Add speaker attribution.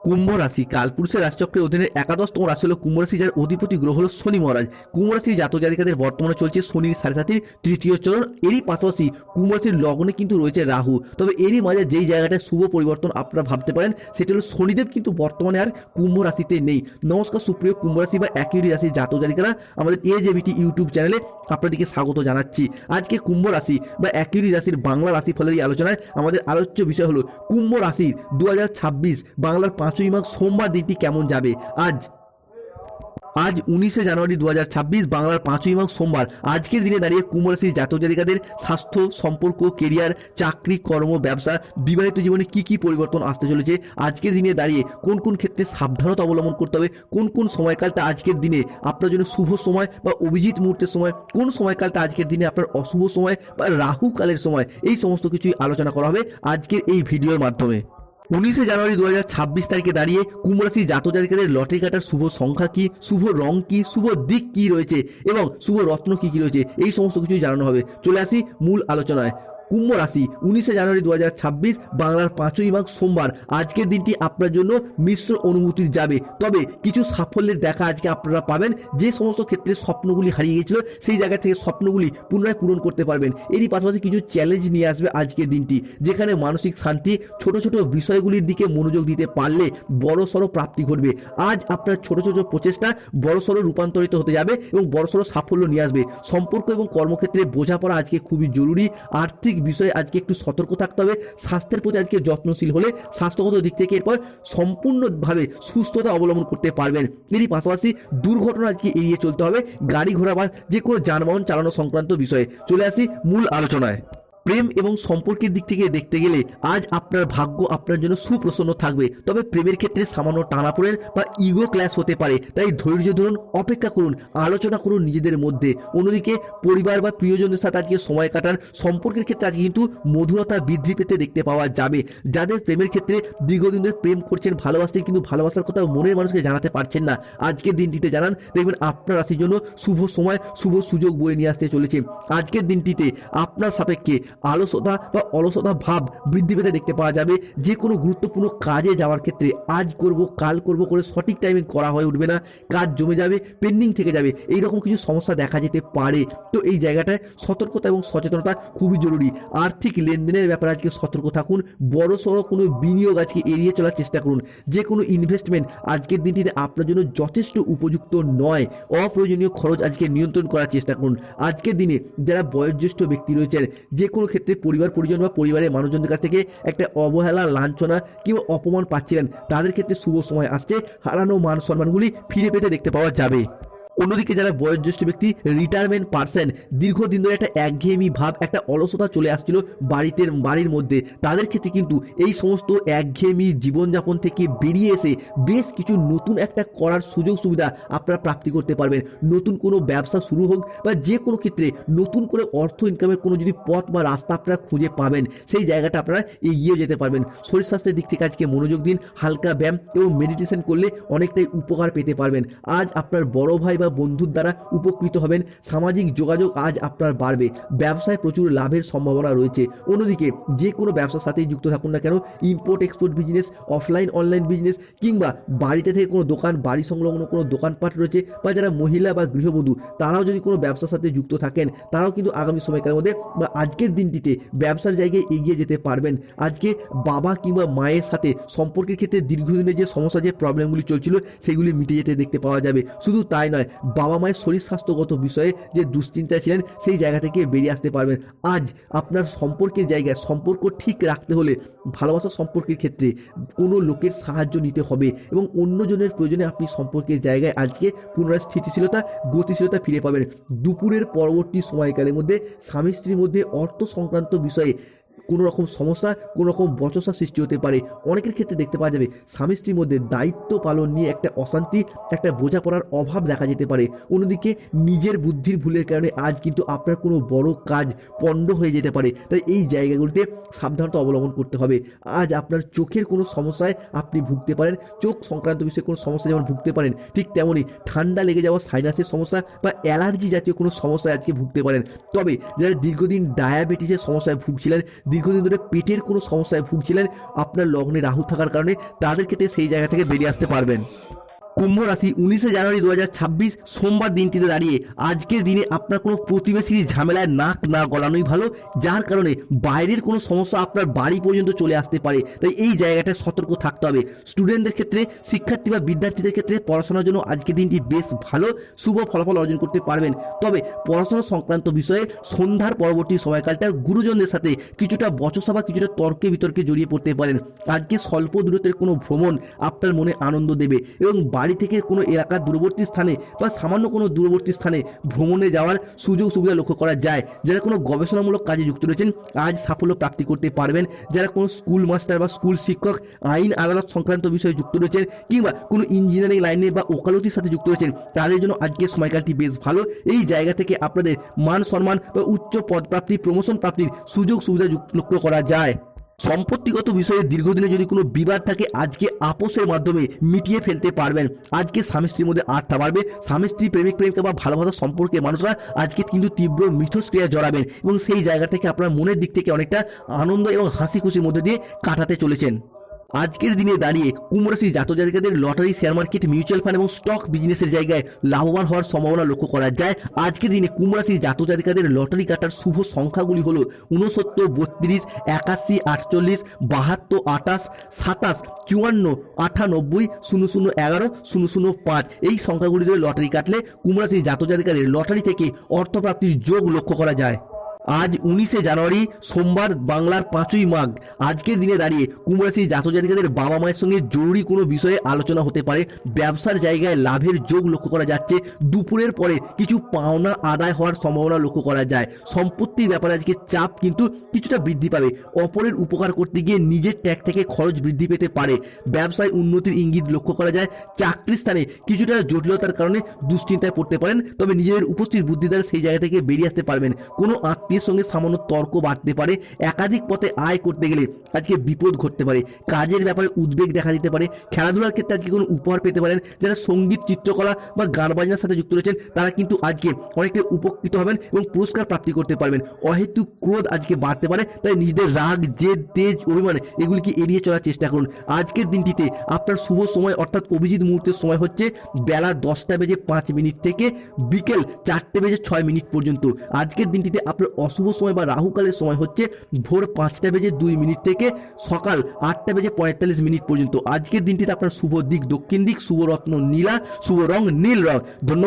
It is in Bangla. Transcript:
Speaker 1: কুম্ভ রাশি কালপুরুষের রাশিচক্রের অধীনে একাদশতম রাশি হলো কুম্ভ রাশি, যার অধিপতি গ্রহ হলো শনি মহারাজ। কুম্ভ রাশির জাতক জাতিকাদের বর্তমানে চলছে শনির 7.5 তৃতীয় চরণ। এরই পাশাপাশি কুম্ভ রাশির লগ্নে কিন্তু রয়েছে রাহু। তবে এরই মাঝে যেই জায়গাটায় শুভ পরিবর্তন আপনারা ভাবতে পারেন সেটা হলো শনিদেব কিন্তু বর্তমানে আর কুম্ভ রাশিতে নেই। নমস্কার সুপ্রিয় কুম্ভ রাশি বা একই রাশির জাতক জাতিকারা, আমাদের AJBT ইউটিউব চ্যানেলে আপনাদেরকে স্বাগত জানাচ্ছি। আজকে কুম্ভ রাশি বা একই রাশির বাংলা রাশিফলের এই আলোচনায় আমাদের আলোচ্য বিষয় হলো কুম্ভ রাশির 2026 বাংলার 5ই মাঘ সোমবার দিনটি কেমন যাবে। আজ 19শে জানুয়ারি 2026 বাংলার 5ই মাঘ সোমবার। আজকের দিনে দাঁড়িয়ে কুম্ভ রাশির জাতক জাতিকাদের স্বাস্থ্য, সম্পর্ক, কেরিয়ার, চাকরি, কর্ম, ব্যবসা, বিবাহিত জীবনে কি কি পরিবর্তন আসতে চলেছে, আজকের দিনে দাঁড়িয়ে কোন কোন ক্ষেত্রে সাবধানতা অবলম্বন করতে হবে, কোন কোন সময়কালটা আজকের দিনে আপনার জন্য শুভ সময় বা অভিজিৎ মুহূর্তের সময়, কোন সময়কালটা আজকের দিনে আপনার অশুভ সময় বা রাহু কালের সময়, এই সমস্ত কিছুই আলোচনা করা হবে আজকের এই ভিডিওর মাধ্যমে। 19শে জানুয়ারি 2026 তারিখে দাঁড়িয়ে কুম্ভ রাশির জাতক জাতিকাদের লটারি কাটার শুভ সংখ্যা কি, শুভ রং কি, শুভ দিক কি রয়েছে এবং শুভ রত্ন কি কি রয়েছে, এই সমস্ত কিছুই জানানো হবে। চলে আসি মূল আলোচনায়। কুম্ভ রাশি 19শে জানুয়ারি 2026 বাংলার 5ই মাঘ সোমবার। আজকের দিনটি আপনার জন্য মিশ্র অনুভূতির যাবে, তবে কিছু সাফল্যের দেখা আজকে আপনারা পাবেন। যে সমস্ত ক্ষেত্রে স্বপ্নগুলি হারিয়ে গিয়েছিল সেই জায়গা থেকে স্বপ্নগুলি পুনরায় পূরণ করতে পারবেন। এরই পাশাপাশি কিছু চ্যালেঞ্জ নিয়ে আসবে আজকের দিনটি, যেখানে মানসিক শান্তি, ছোট ছোট বিষয়গুলির দিকে মনোযোগ দিতে পারলে বড়সড় প্রাপ্তি ঘটবে। আজ আপনার ছোট ছোট প্রচেষ্টা বড়সড় রূপান্তরিত হতে যাবে এবং বড়সড় সাফল্য নিয়ে আসবে। সম্পর্ক এবং কর্মক্ষেত্রে বোঝাপড়া আজকে খুবই জরুরি। আর্থিক বিষয়ে আজকে একটু সতর্ক থাকতে হবে। স্বাস্থ্যের প্রতি আজকে যত্নশীল হলে স্বাস্থ্যগত দিক থেকে এরপর সম্পূর্ণভাবে সুস্থতা অবলম্বন করতে পারবেন। এরই পাশাপাশি দুর্ঘটনা আজকে এড়িয়ে চলতে হবে গাড়ি ঘোড়া বা যে কোনো যানবাহন চালানো সংক্রান্ত বিষয়ে। চলে আসি মূল আলোচনায়। প্রেম এবং সম্পর্কের দিক থেকে দেখতে গেলে আজ আপনার ভাগ্য আপনার জন্য সুপ্রসন্ন থাকবে, তবে প্রেমের ক্ষেত্রে সামান্য টানাপোড়েন বা ইগো ক্ল্যাশ হতে পারে, তাই ধৈর্য ধরুন, অপেক্ষা করুন, আলোচনা করুন নিজেদের মধ্যে। অন্যদিকে পরিবার বা প্রিয়জনদের সাথে আজকে সময় কাটান। সম্পর্কের ক্ষেত্রে আজকে কিন্তু মধুরতা বৃদ্ধি পেতে দেখতে পাওয়া যাবে। যাদের প্রেমের ক্ষেত্রে দীর্ঘদিন ধরে প্রেম করছেন, ভালোবাসতে কিন্তু ভালোবাসার কথা মনের মানুষকে জানাতে পারছেন না, আজকের দিনটিতে জানান, দেখবেন আপনার রাশির জন্য শুভ সময়, শুভ সুযোগ বয়ে নিয়ে আসতে চলেছে। আজকের দিনটিতে আপনার সাপেক্ষে আলসতা বা অলসতা ভাব বৃদ্ধি পেতে দেখতে পাওয়া যাবে। যে কোনো গুরুত্বপূর্ণ কাজে যাওয়ার ক্ষেত্রে আজ করব কাল করব করে সঠিক টাইমে করা হয়ে উঠবে না, কাজ জমে যাবে, পেন্ডিং থেকে যাবে, এই রকম কিছু সমস্যা দেখা যেতে পারে। তো এই জায়গাটায় সতর্কতা এবং সচেতনতা খুবই জরুরি। আর্থিক লেনদেনের ব্যাপারে আজকে সতর্ক থাকুন। বড় সড়ো কোনো বিনিয়োগ আজকে এড়িয়ে চলার চেষ্টা করুন। যে কোনো ইনভেস্টমেন্ট আজকের দিনটিতে আপনার জন্য যথেষ্ট উপযুক্ত নয়। অপ্রয়োজনীয় খরচ আজকে নিয়ন্ত্রণ করার চেষ্টা করুন। আজকের দিনে যারা বয়োজ্যেষ্ঠ ব্যক্তি রয়েছেন, যে কোনো ক্ষেত্রে পরিবার পরিজন বা পরিবারের মানুষজনদের কাছ থেকে একটা অবহেলা, লাঞ্ছনা কিংবা অপমান পাচ্ছিলেন, তাদের ক্ষেত্রে শুভ সময় আসছে। হারানো মান সম্মানগুলি ফিরে পেতে দেখতে পাওয়া যাবে। অন্যদিকে যারা বয়োজ্যেষ্ঠ ব্যক্তি, রিটায়ারমেন্ট পার্সন, দীর্ঘদিন ধরে একটা একঘেয়েমি ভাব, একটা অলসতা চলে আসছিল বাড়ির মধ্যে, তাদের ক্ষেত্রে কিন্তু এই সমস্ত একঘেয়েমি জীবনযাপন থেকে বেরিয়ে এসে বেশ কিছু নতুন একটা করার সুযোগ সুবিধা আপনারা প্রাপ্তি করতে পারবেন। নতুন কোনো ব্যবসা শুরু হোক বা যে কোনো ক্ষেত্রে নতুন করে অর্থ ইনকামের কোনো যদি পথ বা রাস্তা আপনারা খুঁজে পাবেন, সেই জায়গাটা আপনারা এগিয়ে যেতে পারবেন। শরীর স্বাস্থ্যের দিক থেকে আজকে মনোযোগ দিন। হালকা ব্যায়াম এবং মেডিটেশন করলে অনেকটাই উপকার পেতে পারবেন। আজ আপনার বড় ভাই বন্ধুর দ্বারা উপকৃত হবেন। সামাজিক যোগাযোগ আজ আপনার বাড়বে। ব্যবসায় প্রচুর লাভের সম্ভাবনা রয়েছে। অন্যদিকে যে কোনো ব্যবসার সাথে যুক্ত থাকুন না কেন, import export business, offline online business কিংবা বাড়িতে থেকে কোনো দোকান, বাড়ি সংলগ্ন কোনো দোকানপাট রয়েছে, বা যারা মহিলা বা গৃহবধূ তারাও যদি কোনো ব্যবসার সাথে যুক্ত থাকেন, তারাও কিন্তু আগামী সময়কালের মধ্যে বা আজকের দিনটিতে ব্যবসার জায়গায় এগিয়ে যেতে পারবেন। আজকে বাবা কিংবা মায়ের সাথে সম্পর্কের ক্ষেত্রে দীর্ঘদিনের যে সমস্যা, যে প্রবলেমগুলি চলছিল, সেগুলি মিটে যেতে দেখতে পাওয়া যাবে। শুধু তাই নয়, বাবা মায়ের শরীর স্বাস্থ্যগত বিষয়ে যে দুশ্চিন্তা ছিলেন, সেই জায়গা থেকে বেরিয়ে আসতে পারবেন। আজ আপনার সম্পর্কের জায়গায় সম্পর্ক ঠিক রাখতে হলে ভালোবাসার সম্পর্কের ক্ষেত্রে কোনো লোকের সাহায্য নিতে হবে এবং অন্যজনের প্রয়োজনে আপনি সম্পর্কের জায়গায় আজকে পুনরায় স্থিতিশীলতা, গতিশীলতা ফিরে পাবেন। দুপুরের পরবর্তী সময়কালের মধ্যে স্বামী স্ত্রীর মধ্যে অর্থ সংক্রান্ত বিষয়ে কোনো রকম সমস্যা, কোনো রকম বচসা সৃষ্টি হতে পারে। অনেকের ক্ষেত্রে দেখতে পাওয়া যাবে স্বামী স্ত্রীর মধ্যে দায়িত্ব পালন নিয়ে একটা অশান্তি, একটা বোঝাপড়ার অভাব দেখা যেতে পারে। অন্যদিকে নিজের বুদ্ধির ভুলের কারণে আজ কিন্তু আপনার কোনো বড় কাজ পণ্ড হয়ে যেতে পারে। তাই এই জায়গাগুলিতে সাবধানতা অবলম্বন করতে হবে। আজ আপনার চোখের কোনো সমস্যায় আপনি ভুগতে পারেন। চোখ সংক্রান্ত বিষয়ে কোনো সমস্যা যেমন ভুগতে পারেন, ঠিক তেমনই ঠান্ডা লেগে যাওয়া, সাইনাসের সমস্যা বা অ্যালার্জি জাতীয় কোনো সমস্যায় আজকে ভুগতে পারেন। তবে যারা দীর্ঘদিন ডায়াবেটিসের সমস্যায় ভুগছিলেন, দীর্ঘদিন ধরে পেটের কোনো সমস্যায় ভুগছিলেন, আপনার লগ্নে রাহু থাকার কারণে তাদের ক্ষেত্রে সেই জায়গা থেকে বেরিয়ে আসতে পারবেন। কুম্ভ রাশি 19 জানুয়ারি 2026 সোমবার দিনটিতে দাঁড়িয়ে আজকের দিনে আপনার কোনো প্রতিবেশীর ঝামেলায় নাক না গলানোই ভালো, যার কারণে বাইরের কোনো সমস্যা আপনার বাড়ি পর্যন্ত চলে আসতে পারে। তাই এই জায়গাটায় সতর্ক থাকতে হবে। স্টুডেন্টদের ক্ষেত্রে, শিক্ষার্থী বা বিদ্যার্থীদের ক্ষেত্রে পড়াশোনার জন্য আজকের দিনটি বেশ ভালো, শুভ ফলাফল অর্জন করতে পারবেন। তবে পড়াশোনা সংক্রান্ত বিষয়ে সন্ধ্যার পরবর্তী সময়কালটা গুরুজনদের সাথে কিছুটা বচসা বা কিছুটা তর্কে বিতর্কে জড়িয়ে পড়তে পারেন। আজকে স্বল্প দূরত্বের কোনো ভ্রমণ আপনার মনে আনন্দ দেবে এবং বাড়ি থেকে কোনো এলাকার দূরবর্তী স্থানে বা সামান্য কোনো দূরবর্তী স্থানে ভ্রমণে যাওয়ার সুযোগ সুবিধা লক্ষ্য করা যায়। যারা কোনো গবেষণামূলক কাজে যুক্ত রয়েছেন আজ সাফল্য প্রাপ্তি করতে পারবেন। যারা কোনো স্কুল মাস্টার বা স্কুল শিক্ষক, আইন আদালত সংক্রান্ত বিষয়ে যুক্ত রয়েছেন কিংবা কোনো ইঞ্জিনিয়ারিং লাইনে বা ওকালতির সাথে যুক্ত রয়েছেন তাদের জন্য আজকের সময়কালটি বেশ ভালো। এই জায়গা থেকে আপনাদের মান সম্মান বা উচ্চ পদপ্রাপ্তি, প্রমোশন প্রাপ্তির সুযোগ সুবিধা লক্ষ্য করা যায়। সম্পত্তিগত বিষয়ে দীর্ঘদিনে যদি কোনো বিবাদ থাকে আজকে আপোষের মাধ্যমে মিটিয়ে ফেলতে পারবেন। আজকে স্বামী স্ত্রীর মধ্যে আস্থা বাড়বে। স্বামী স্ত্রী, প্রেমিক প্রেমিকা বা ভালো ভালো সম্পর্কে মানুষরা আজকে কিন্তু তীব্র মিথস্ক্রিয়া জড়াবেন এবং সেই জায়গা থেকে আপনার মনের দিক থেকে অনেকটা আনন্দ এবং হাসি খুশির মধ্যে দিয়ে কাটাতে চলেছেন। আজকের দিনে দাঁড়িয়ে কুম্ভ রাশির জাতক জাতিকাদের lottery, share market, mutual fund এবং স্টক বিজনেসের জায়গায় লাভবান হওয়ার সম্ভাবনা লক্ষ্য করা যায়। আজকের দিনে কুম্ভ রাশির জাতক জাতিকাদের লটারি কাটার শুভ সংখ্যাগুলি হলো 69, 32, 81, 48, 72, 28, 27, 54, 98, 00, 11, 005 এই সংখ্যাগুলি ধরে লটারি কাটলে কুম্ভ রাশির জাতক জাতিকাদের লটারি থেকে অর্থপ্রাপ্তির যোগ লক্ষ্য করা যায়। আজ 19 জানুয়ারি সোমবার, বাংলার 5ই মাঘ। আজকের দিনে দাঁড়িয়ে কুম্ভ রাশির জাতক জাতিকাদের বাবা মায়ের সঙ্গে জরুরি কোনো বিষয়ে আলোচনা হতে পারে। ব্যবসার জায়গায় লাভের যোগ লক্ষ্য করা যাচ্ছে। দুপুরের পরে কিছু পাওনা আদায় হওয়ার সম্ভাবনা লক্ষ্য করা যায়। সম্পত্তির ব্যাপারে আজকে চাপ কিন্তু কিছুটা বৃদ্ধি পাবে। অপরের উপকার করতে গিয়ে নিজের ট্যাগ থেকে খরচ বৃদ্ধি পেতে পারে। ব্যবসায় উন্নতির ইঙ্গিত লক্ষ্য করা যায়। চাকরির স্থানে কিছুটা জটিলতার কারণে দুশ্চিন্তায় পড়তে পারেন, তবে নিজের উপস্থিত বুদ্ধি দ্বারা সেই জায়গা থেকে বেরিয়ে আসতে পারবেন। কোনো আত্মীয় সঙ্গে সামান্য তর্ক বাড়তে পারে। একাধিক পথে আয় করতে গেলে আজকে বিপদ ঘটতে পারে। কাজের ব্যাপারে উদ্বেগ দেখা দিতে পারে। খেলাধুলার ক্ষেত্রে আজকে কোনো উপহার পেতে পারেন। যারা সঙ্গীত, চিত্রকলা বা গান বাজনার সাথে যুক্ত রয়েছেন তারা কিন্তু আজকে অনেকটা উপকৃত হবেন এবং পুরস্কার প্রাপ্তি করতে পারবেন। অহেতুক ক্রোধ আজকে বাড়তে পারে, তাই নিজেদের রাগ, জেদ, তেজ, অভিমান এগুলিকে এড়িয়ে চলার চেষ্টা করুন। আজকের দিনটিতে আপনার শুভ সময় অর্থাৎ অভিজিৎ মুহূর্তের সময় হচ্ছে বেলা 10:05 থেকে বিকেল 4:06 পর্যন্ত। আজকের দিনটিতে আপনার অশুভ সময় বা রাহুকালের সময় হচ্ছে ভোর 5:02 থেকে সকাল 8:45 পর্যন্ত। আজকের দিনটিতে আপনার শুভ দিক দক্ষিণ দিক, শুভ রত্ন নীলা, শুভ রং নীল রং। ধন্যবাদ।